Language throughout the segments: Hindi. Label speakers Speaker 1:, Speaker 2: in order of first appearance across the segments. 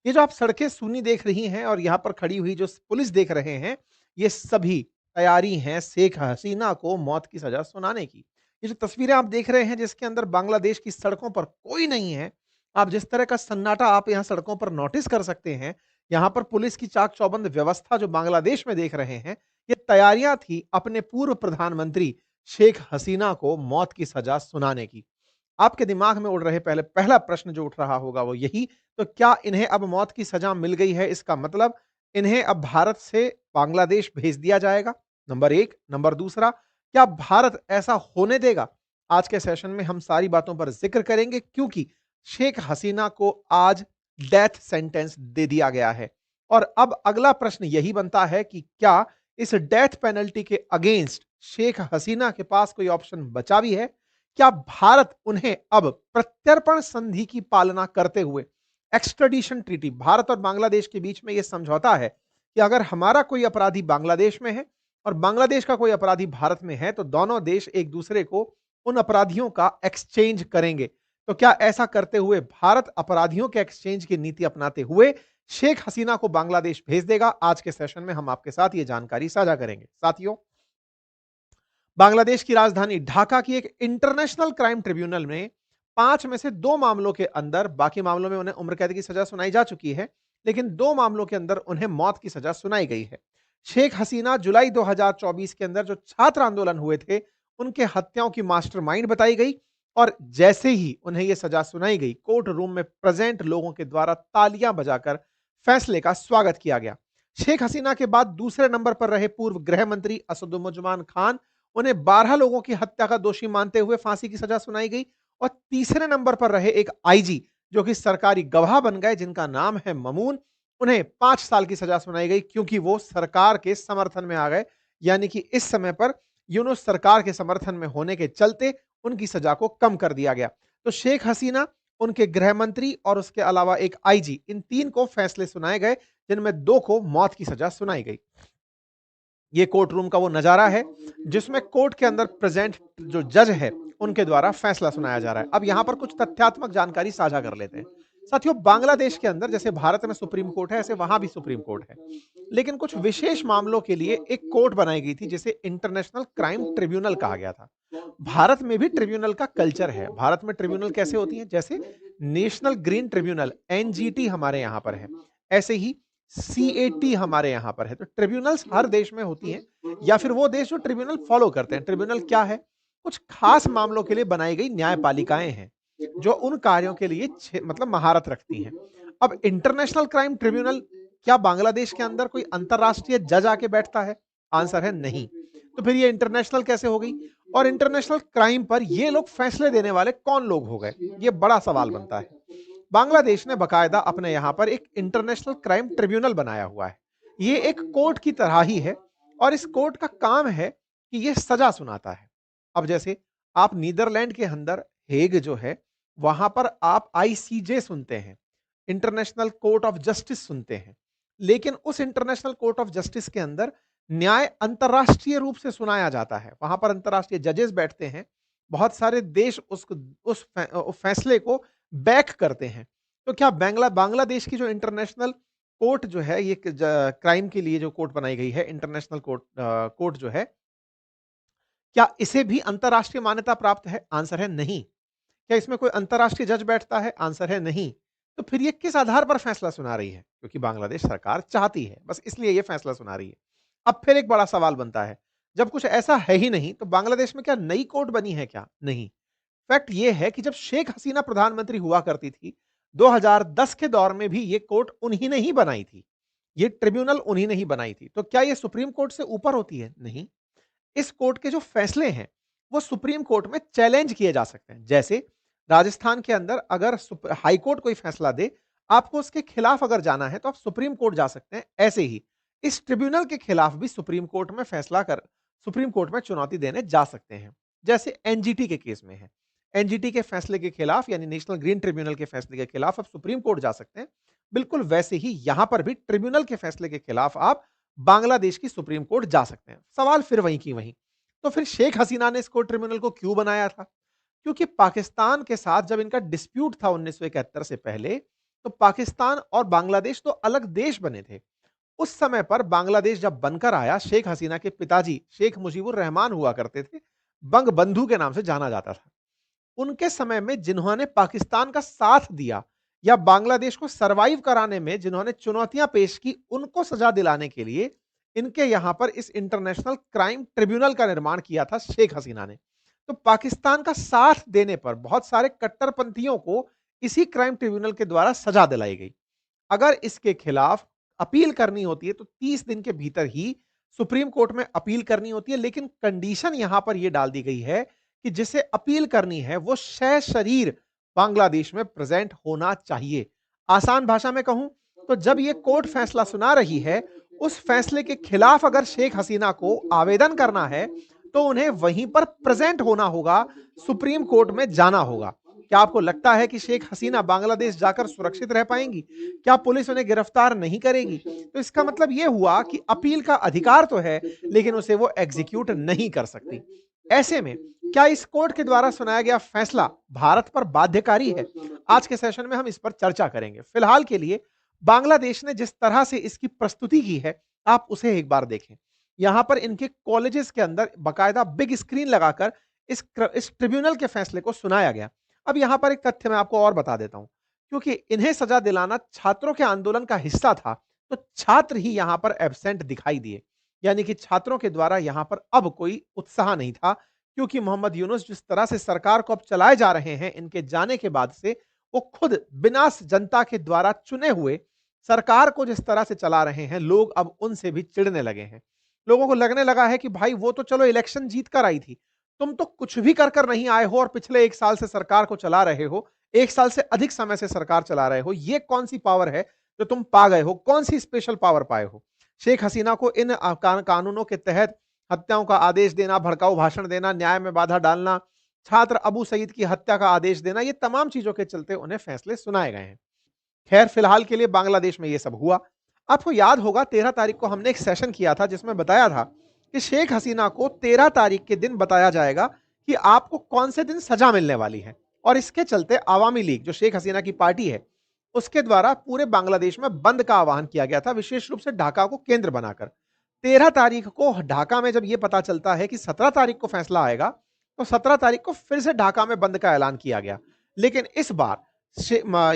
Speaker 1: ये जो आप सड़कें सूनी देख रही हैं और यहाँ पर खड़ी हुई जो पुलिस देख रहे हैं, ये सभी तैयारी है शेख हसीना को मौत की सज़ा सुनाने की। ये जो तस्वीरें आप देख रहे हैं जिसके अंदर बांग्लादेश की सड़कों पर कोई नहीं है, आप जिस तरह का सन्नाटा आप यहाँ सड़कों पर नोटिस कर सकते हैं, यहाँ पर पुलिस की चाक-चौबंद व्यवस्था जो बांग्लादेश में देख रहे हैं, ये तैयारियाँ थी अपने पूर्व प्रधानमंत्री शेख हसीना को मौत की सज़ा सुनाने की। आपके दिमाग में उड़ रहे पहला प्रश्न जो उठ रहा होगा वो यही, तो क्या इन्हें अब मौत की सज़ा मिल गई है? इसका मतलब इन्हें अब भारत से बांग्लादेश भेज दिया जाएगा, नंबर 1। नंबर दूसरा, क्या भारत ऐसा होने देगा? आज के सेशन में हम सारी बातों पर ज़िक्र करेंगे क्योंकि शेख हसीना को आज डेथ सेंटेंस दे दिया गया है। और अब अगला प्रश्न यही बनता है कि क्या इस डेथ पेनल्टी के अगेंस्ट शेख हसीना के पास कोई ऑप्शन बचा भी है? क्या भारत उन्हें अब प्रत्यर्पण संधि की पालना करते हुए एक्स्ट्रेडिशन ट्रीटी भारत और बांग्लादेश के बीच में यह समझौता है कि अगर हमारा कोई अपराधी बांग्लादेश में है और बांग्लादेश का कोई अपराधी भारत में है तो दोनों देश एक दूसरे को उन अपराधियों का एक्सचेंज करेंगे। तो क्या ऐसा करते हुए भारत अपराधियों के एक्सचेंज की नीति अपनाते हुए शेख हसीना को बांग्लादेश भेज देगा? आज के सेशन में हम आपके साथ यह जानकारी साझा करेंगे। साथियों, बांग्लादेश की राजधानी ढाका की एक इंटरनेशनल क्राइम ट्रिब्यूनल में 5 में से 2 मामलों के अंदर, बाकी मामलों में उन्हें उम्र कैद की सजा सुनाई जा चुकी है, लेकिन 2 मामलों के अंदर उन्हें मौत की सजा सुनाई गई है। शेख हसीना जुलाई 2024 के अंदर जो छात्र आंदोलन हुए थे, उनके हत्याओं की मास्टरमाइंड बताई गई और जैसे ही उन्हें यह सजा सुनाई गई, कोर्ट रूम में प्रेजेंट लोगों के द्वारा तालियां बजाकर फैसले का स्वागत किया गया। शेख हसीना के बाद दूसरे नंबर पर रहे पूर्व गृह मंत्री असदुज्जमान खान, उन्हें 12 लोगों की हत्या का दोषी मानते हुए फांसी की सजा सुनाई गई और तीसरे नंबर पर रहे एक आईजी जो कि सरकारी गवाह बन गए जिनका नाम है ममून, उन्हें 5 साल की सजा सुनाई गई क्योंकि वो सरकार के समर्थन में आ गए। यानी कि इस समय पर यूनुस सरकार के समर्थन में होने के चलते उनकी सजा को कम कर दिया गया। तो शेख हसीना, उनके गृह मंत्री और उसके अलावा एक आईजी, इन 3 को फैसले सुनाए गए जिनमें 2 को मौत की सजा सुनाई गई। ये कोर्ट रूम का वो नजारा है जिसमें कोर्ट के अंदर प्रेजेंट जो जज है उनके द्वारा फैसला सुनाया जा रहा है। अब यहां पर कुछ तथ्यात्मक जानकारी साझा कर लेते हैं। साथियों, बांग्लादेश के अंदर जैसे भारत में सुप्रीम कोर्ट है, ऐसे वहां भी सुप्रीम कोर्ट है, लेकिन कुछ विशेष मामलों के लिए एक कोर्ट बनाई गई थी जिसे इंटरनेशनल क्राइम ट्रिब्यूनल कहा गया था। भारत में भी ट्रिब्यूनल का कल्चर है। भारत में ट्रिब्यूनल कैसे होती है? जैसे नेशनल ग्रीन ट्रिब्यूनल एनजीटी हमारे यहां पर है, ऐसे ही सीएटी हमारे यहां पर है। तो ट्रिब्यूनल्स हर देश में होती हैं या फिर वो देश जो ट्रिब्यूनल फॉलो करते हैं। ट्रिब्यूनल क्या है? कुछ खास मामलों के लिए बनाई गई न्यायपालिकाएं हैं जो उन कार्यों के लिए मतलब महारत रखती हैं। अब इंटरनेशनल क्राइम ट्रिब्यूनल, क्या बांग्लादेश के अंदर कोई अंतरराष्ट्रीय जज आके बैठता है? आंसर है नहीं। तो फिर ये इंटरनेशनल कैसे हो गई? और इंटरनेशनल क्राइम पर ये लोग फैसले देने वाले कौन लोग हो गए? ये बड़ा सवाल बनता है। बांग्लादेश ने बकायदा अपने यहां पर एक इंटरनेशनल क्राइम ट्रिब्यूनल बनाया हुआ है। ये एक कोर्ट की तरह ही है और इस कोर्ट का काम है कि ये सजा सुनाता है। अब जैसे आप नीदरलैंड के अंदर हेग जो है, वहां पर आप आईसीजे सुनते हैं, इंटरनेशनल कोर्ट ऑफ जस्टिस सुनते हैं, लेकिन उस इंटरनेशनल कोर्ट ऑफ जस्टिस के अंदर न्याय अंतरराष्ट्रीय रूप से सुनाया जाता है। वहां पर अंतरराष्ट्रीय जजेस बैठते हैं, बहुत सारे देश उस फैसले को बैक करते हैं। तो क्या बांग्लादेश की जो इंटरनेशनल कोर्ट जो है, ये क्राइम के लिए जो कोर्ट बनाई गई है, इंटरनेशनल कोर्ट जो है, क्या इसे भी अंतरराष्ट्रीय मान्यता प्राप्त है? आंसर है नहीं। क्या इसमें कोई अंतरराष्ट्रीय जज बैठता है? आंसर है नहीं। तो फिर ये किस आधार पर फैसला सुना रही है? क्योंकि बांग्लादेश सरकार चाहती है, बस इसलिए ये फैसला सुना रही है। अब फिर एक बड़ा सवाल बनता है, जब कुछ ऐसा है ही नहीं तो बांग्लादेश में क्या नई कोर्ट बनी है क्या? नहीं। फैक्ट ये है कि जब शेख हसीना प्रधानमंत्री हुआ करती थी, 2010 के दौर में भी ये कोर्ट उन्हीं ने ही बनाई थी। ये ट्रिब्यूनल उन्हीं ने ही बनाई थी। तो क्या ये सुप्रीम कोर्ट से ऊपर होती है? नहीं। इस कोर्ट के जो फैसले हैं, वो सुप्रीम कोर्ट में चैलेंज किए जा सकते हैं। जैसे राजस्थान के अंदर अगर हाई कोर्ट कोई फैसला दे, आपको उसके खिलाफ अगर जाना है तो आप सुप्रीम कोर्ट जा सकते हैं। ऐसे ही इस ट्रिब्यूनल के खिलाफ भी सुप्रीम कोर्ट में चुनौती देने जा सकते हैं। जैसे एनजीटी के केस में है। एनजीटी के फैसले के खिलाफ यानी नेशनल ग्रीन ट्रिब्यूनल के फैसले के खिलाफ आप सुप्रीम कोर्ट जा सकते हैं। बिल्कुल वैसे ही यहां पर भी ट्रिब्यूनल के फैसले के खिलाफ आप बांग्लादेश की सुप्रीम कोर्ट जा सकते हैं। सवाल फिर वहीं की वहीं। तो फिर शेख हसीना ने इस कोर्ट ट्रिब्यूनल को क्यों बनाया था? क्योंकि पाकिस्तान के साथ जब इनका डिस्प्यूट था 1971 से पहले, तो पाकिस्तान और बांग्लादेश तो अलग देश बने थे। उस समय पर बांग्लादेश जब बनकर आया, शेख हसीना के पिताजी शेख मुजीबुर रहमान हुआ करते थे, बंग बंधु के नाम से जाना जाता था। उनके समय में जिन्होंने पाकिस्तान का साथ दिया या बांग्लादेश को सरवाइव कराने में जिन्होंने चुनौतियां पेश की, उनको सजा दिलाने के लिए इनके यहां पर इस इंटरनेशनल क्राइम ट्रिब्यूनल का निर्माण किया था शेख हसीना ने। तो पाकिस्तान का साथ देने पर बहुत सारे कट्टरपंथियों को इसी क्राइम ट्रिब्यूनल के द्वारा सजा दिलाई गई। अगर इसके खिलाफ अपील करनी होती है तो 30 दिन के भीतर ही सुप्रीम कोर्ट में अपील करनी होती है, लेकिन कंडीशन यहां पर यह डाल दी गई है कि जिसे अपील करनी है वो शरीर बांग्लादेश में प्रेजेंट होना चाहिए। आसान भाषा में कहूं तो जब यह कोर्ट फैसला सुना रही है, उस फैसले के खिलाफ अगर शेख हसीना को आवेदन करना है तो उन्हें वहीं पर प्रेजेंट होना होगा, सुप्रीम कोर्ट में जाना होगा। क्या आपको लगता है कि शेख हसीना बांग्लादेश जाकर सुरक्षित रह पाएंगी? क्या पुलिस उन्हें गिरफ्तार नहीं करेगी? तो इसका मतलब यह हुआ कि अपील का अधिकार तो है, लेकिन उसे वो एग्जीक्यूट नहीं कर सकती। ऐसे में क्या इस कोर्ट के द्वारा सुनाया गया फैसला भारत पर बाध्यकारी है? आज के सेशन में हम इस पर चर्चा करेंगे। फिलहाल के लिए बांग्लादेश ने जिस तरह से इसकी प्रस्तुति की है, आप उसे एक बार देखें। यहां पर इनके कॉलेजेस के अंदर बाकायदा बिग स्क्रीन लगाकर इस ट्रिब्यूनल के फैसले को सुनाया गया। अब यहां पर एक तथ्य मैं आपको और बता देता हूं, क्योंकि इन्हें सजा दिलाना छात्रों के आंदोलन का हिस्सा था, तो छात्र ही यहां पर एब्सेंट दिखाई दिए, यानी कि छात्रों के द्वारा यहां पर अब कोई उत्साह नहीं था, क्योंकि मोहम्मद यूनुस जिस तरह से सरकार को अब चलाए जा रहे हैं इनके जाने के बाद से, वो खुद बिना जनता के द्वारा चुने हुए सरकार को जिस तरह से चला रहे हैं, लोग अब उनसे भी चिढ़ने लगे हैं। लोगों को लगने लगा है कि भाई वो तो चलो इलेक्शन जीत कर आई थी, तुम तो कुछ भी कर कर नहीं आए हो और पिछले 1 साल से सरकार को चला रहे हो, 1 साल से अधिक समय से सरकार चला रहे हो। ये कौन सी पावर है जो तुम पा गए हो? कौन सी स्पेशल पावर पाए हो? शेख हसीना को इन कानूनों के तहत हत्याओं का आदेश देना, भड़काऊ भाषण देना, न्याय में बाधा डालना, छात्र अबू सईद की हत्या का आदेश देना, ये तमाम चीजों के चलते उन्हें फैसले सुनाए गए हैं। खैर, फिलहाल के लिए बांग्लादेश में यह सब हुआ। आपको याद होगा 13 तारीख को हमने एक सेशन किया था जिसमें बताया था कि शेख हसीना को 13 तारीख के दिन बताया जाएगा कि आपको कौन से दिन सजा मिलने वाली है, और इसके चलते आवामी लीग जो शेख हसीना की पार्टी है, उसके द्वारा पूरे बांग्लादेश में बंद का आह्वान किया गया था, विशेष रूप से ढाका को केंद्र बनाकर। 13 तारीख को ढाका में जब यह पता चलता है कि 17 तारीख को फैसला आएगा, तो 17 तारीख को फिर से ढाका में बंद का ऐलान किया गया। लेकिन इस बार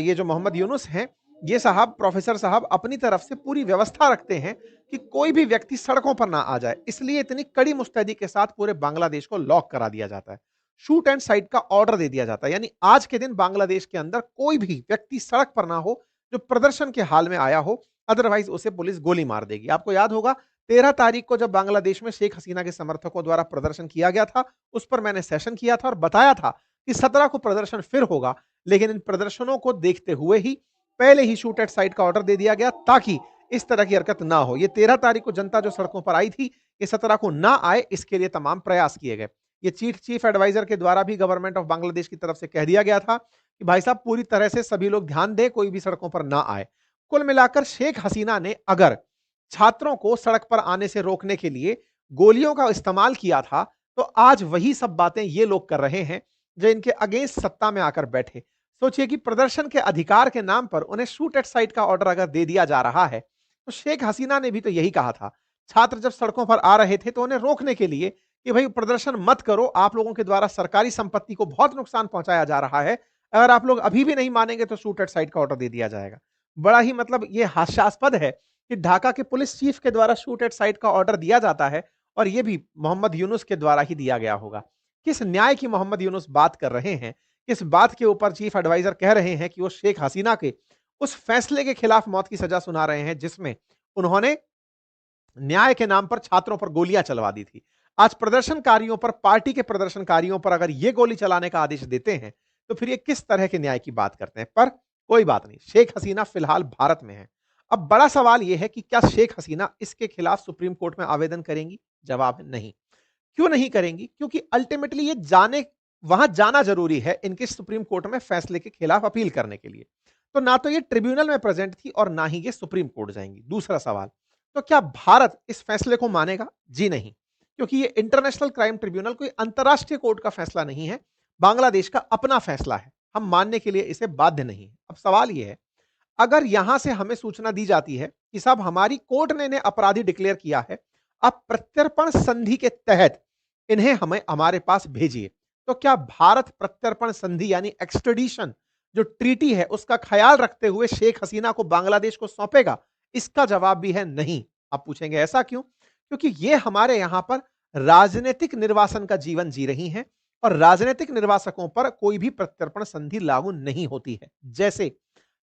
Speaker 1: ये जो मोहम्मद यूनुस हैं, ये साहब, प्रोफेसर साहब अपनी तरफ से पूरी व्यवस्था रखते हैं कि कोई भी व्यक्ति सड़कों पर ना आ जाए, इसलिए इतनी कड़ी मुस्तैदी के साथ पूरे बांग्लादेश को लॉक करा दिया जाता है। शूट एंड साइट का ऑर्डर दे दिया जाता है, यानी आज के दिन बांग्लादेश के अंदर कोई भी व्यक्ति सड़क पर ना हो जो प्रदर्शन के हाल में आया हो, अदरवाइज उसे पुलिस गोली मार देगी। आपको याद होगा 13 तारीख को जब बांग्लादेश में शेख हसीना के समर्थकों द्वारा प्रदर्शन किया गया था, उस पर मैंने सेशन किया था और बताया था कि 17 को प्रदर्शन फिर होगा, लेकिन इन प्रदर्शनों को देखते हुए ही पहले ही शूट एट साइट का ऑर्डर दे दिया गया ताकि इस तरह की हरकत ना हो। ये 13 तारीख को जनता जो सड़कों पर आई थी, ये 17 को ना आए, इसके लिए तमाम प्रयास किए गए। ये चीफ एडवाइजर के द्वारा भी गवर्नमेंट ऑफ बांग्लादेश की तरफ से कह दिया गया था कि भाई साहब पूरी तरह से सभी लोग ध्यान दें, कोई भी सड़कों पर ना आए। कुल मिलाकर शेख हसीना ने अगर छात्रों को सड़क पर आने से रोकने के लिए गोलियों का इस्तेमाल किया था, तो आज वही सब बातें ये लोग कर रहे हैं जो इनके अगेंस्ट सत्ता में आकर बैठे। सोचिए कि प्रदर्शन के अधिकार के नाम पर उन्हें शूट एट साइट का ऑर्डर अगर दे दिया जा रहा है, तो शेख हसीना ने भी तो यही कहा था। छात्र जब सड़कों पर आ रहे थे तो उन्हें रोकने के लिए कि भाई प्रदर्शन मत करो, आप लोगों के द्वारा सरकारी संपत्ति को बहुत नुकसान पहुंचाया जा रहा है, अगर आप लोग अभी भी नहीं मानेंगे तो शूट एट साइट का ऑर्डर दे दिया जाएगा। बड़ा ही मतलब ये हास्यास्पद है कि ढाका के पुलिस चीफ के द्वारा शूट एट साइट का ऑर्डर दिया जाता है और यह भी मोहम्मद यूनुस के द्वारा ही दिया गया होगा। किस न्याय की मोहम्मद यूनुस बात कर रहे हैं? इस बात के ऊपर चीफ एडवाइजर कह रहे हैं कि वो शेख हसीना के उस फैसले के खिलाफ मौत की सजा सुना रहे हैं जिसमें उन्होंने न्याय के नाम पर छात्रों पर गोलियां चलवा दी थी। आज प्रदर्शनकारियों पर, पार्टी के प्रदर्शनकारियों पर अगर ये गोली चलाने का आदेश देते हैं, तो फिर ये किस तरह के न्याय की बात करते हैं? पर कोई बात नहीं, शेख हसीना फिलहाल भारत में है। अब बड़ा सवाल यह है कि क्या शेख हसीना इसके खिलाफ सुप्रीम कोर्ट में आवेदन करेंगी? जवाब है नहीं। क्यों नहीं करेंगी? क्योंकि अल्टीमेटली ये वहां जाना जरूरी है इनके सुप्रीम कोर्ट में फैसले के खिलाफ अपील करने के लिए। तो ना तो ये ट्रिब्यूनल में प्रेजेंट थी और ना ही ये सुप्रीम कोर्ट जाएंगी। दूसरा सवाल, तो क्या भारत इस फैसले को मानेगा? जी नहीं, क्योंकि ये इंटरनेशनल क्राइम ट्रिब्यूनल कोई अंतरराष्ट्रीय कोर्ट का फैसला नहीं है, बांग्लादेश का अपना फैसला है। हम मानने के लिए इसे बाध्य नहीं है। अब सवाल यह है, अगर यहां से हमें सूचना दी जाती है कि साहब हमारी कोर्ट ने इन्हें अपराधी डिक्लेयर किया है, अब प्रत्यर्पण संधि के तहत इन्हें हमें हमारे पास भेजिए, तो क्या भारत प्रत्यर्पण संधि यानी एक्सट्रेडिशन जो ट्रीटी है उसका ख्याल रखते हुए शेख हसीना को बांग्लादेश को सौंपेगा? इसका जवाब भी है नहीं। आप पूछेंगे ऐसा क्यों? क्योंकि ये हमारे यहां पर राजनीतिक निर्वासन का जीवन जी रही हैं और राजनीतिक निर्वासकों पर कोई भी प्रत्यर्पण संधि लागू नहीं होती है। जैसे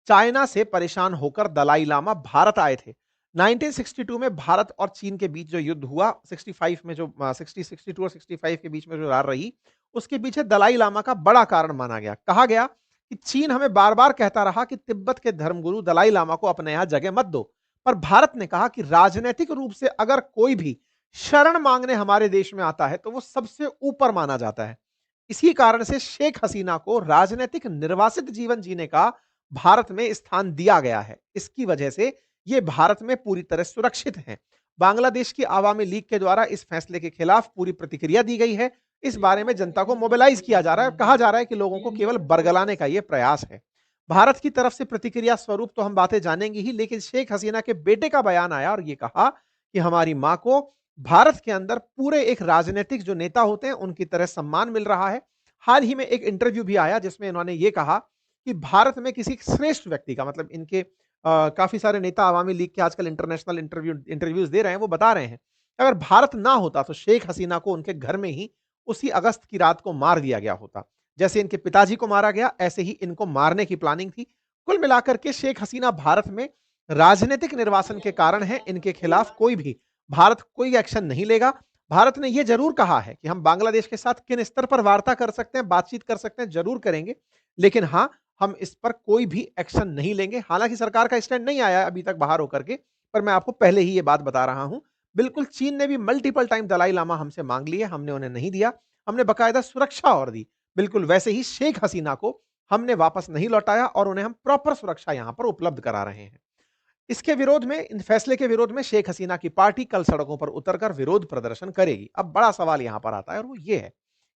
Speaker 1: चाइना से परेशान होकर दलाई लामा भारत आए थे। 1962 में भारत और चीन के बीच जो युद्ध हुआ, 65 में जो 62 और 65 के बीच में जो लड़ाई रही, उसके पीछे दलाई लामा का बड़ा कारण माना गया। कहा गया कि चीन हमें बार-बार कहता रहा कि तिब्बत के धर्मगुरु दलाई लामा को अपने यहां जगह मत दो। पर भारत ने कहा कि राजनीतिक रूप से अगर कोई भी शरण मांगने हमारे देश में आता है, तो वो सबसे ऊपर माना जाता है। इसी कारण से शेख हसीना को राजनीतिक निर्वासित जीवन जीने का भारत में स्थान दिया गया है। इसकी वजह से ये भारत में पूरी तरह सुरक्षित हैं। बांग्लादेश की आवामी लीग के द्वारा इस फैसले के खिलाफ पूरी प्रतिक्रिया दी गई है। इस बारे में जनता को मोबिलाइज किया जा रहा है। कहा जा रहा है कि लोगों को केवल बरगलाने का ये प्रयास है। भारत की तरफ से प्रतिक्रिया स्वरूप तो हम बातें जानेंगे ही, लेकिन शेख हसीना के बेटे का बयान आया और ये कहा कि हमारी मां को भारत के अंदर पूरे एक राजनीतिक जो नेता होते हैं उनकी तरह सम्मान मिल रहा है। हाल ही में एक इंटरव्यू भी आया जिसमें इन्होंने ये कहा कि भारत में किसी श्रेष्ठ व्यक्ति का, मतलब इनके काफी सारे नेता अवामी लीग के आजकल इंटरनेशनल इंटरव्यूज दे रहे हैं, वो बता रहे हैं अगर भारत ना होता तो शेख हसीना को उनके घर में ही उसी अगस्त की रात को मार दिया गया होता। जैसे इनके पिताजी को मारा गया, ऐसे ही इनको मारने की प्लानिंग थी। कुल मिलाकर के शेख हसीना भारत में राजनीतिक निर्वासन के कारण है, इनके खिलाफ कोई भी भारत कोई एक्शन नहीं लेगा। भारत ने यह जरूर कहा है कि हम बांग्लादेश के साथ किन स्तर पर वार्ता कर सकते हैं, बातचीत कर सकते हैं, जरूर करेंगे, लेकिन हाँ, हम इस पर कोई भी एक्शन नहीं लेंगे। हालांकि सरकार का स्टैंड नहीं आया है अभी तक बाहर होकर के, पर मैं आपको पहले ही ये बात बता रहा हूं। बिल्कुल चीन ने भी मल्टीपल टाइम दलाई लामा हमसे मांग लिए, हमने उन्हें नहीं दिया। हमने बकायदा सुरक्षा और दी। बिल्कुल वैसे ही शेख हसीना को हमने वापस नहीं लौटाया और उन्हें हम प्रॉपर सुरक्षा यहां पर उपलब्ध करा रहे हैं। इसके विरोध में, इन फैसले के विरोध में शेख हसीना की पार्टी कल सड़कों पर उतरकर विरोध प्रदर्शन करेगी। अब बड़ा सवाल यहां पर आता है और वो ये है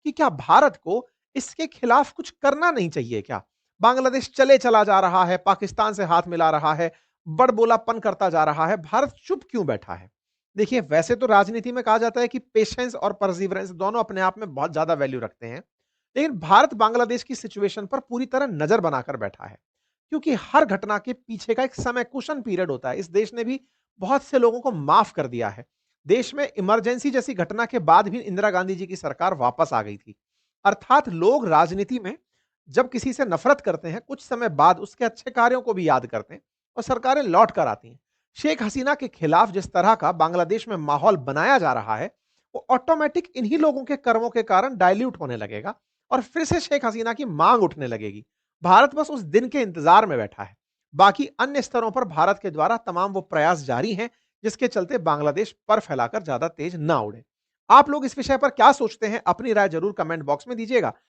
Speaker 1: कि क्या भारत को इसके खिलाफ कुछ करना नहीं चाहिए क्या? बांग्लादेश चले चला जा रहा है, पाकिस्तान से हाथ मिला रहा है, बड़बोलापन करता जा रहा है, भारत चुप क्यों बैठा है? देखिए, वैसे तो राजनीति में कहा जाता है कि पेशेंस और परसिवरेंस दोनों अपने आप में बहुत ज्यादा वैल्यू रखते हैं, लेकिन भारत बांग्लादेश की सिचुएशन पर पूरी तरह नजर बनाकर बैठा है, क्योंकि हर घटना के पीछे का एक समय कुशन पीरियड होता है। इस देश ने भी बहुत से लोगों को माफ कर दिया है। देश में इमरजेंसी जैसी घटना के बाद भी इंदिरा गांधी जी की सरकार वापस आ गई थी। अर्थात लोग राजनीति में जब किसी से नफरत करते हैं, कुछ समय बाद उसके अच्छे कार्यों को भी याद करते हैं और सरकारें लौट कर आती हैं। शेख हसीना के खिलाफ जिस तरह का बांग्लादेश में माहौल बनाया जा रहा है, वो ऑटोमेटिक इन्हीं लोगों के कर्मों के कारण डाइल्यूट होने लगेगा और फिर से शेख हसीना की मांग उठने लगेगी। भारत बस उस दिन के इंतजार में बैठा है। बाकी अन्य स्तरों पर भारत के द्वारा तमाम वो प्रयास जारी हैं जिसके चलते बांग्लादेश पर फैलाकर ज्यादा तेज ना उड़े। आप लोग इस विषय पर क्या सोचते हैं? अपनी राय जरूर कमेंट बॉक्स में दीजिएगा।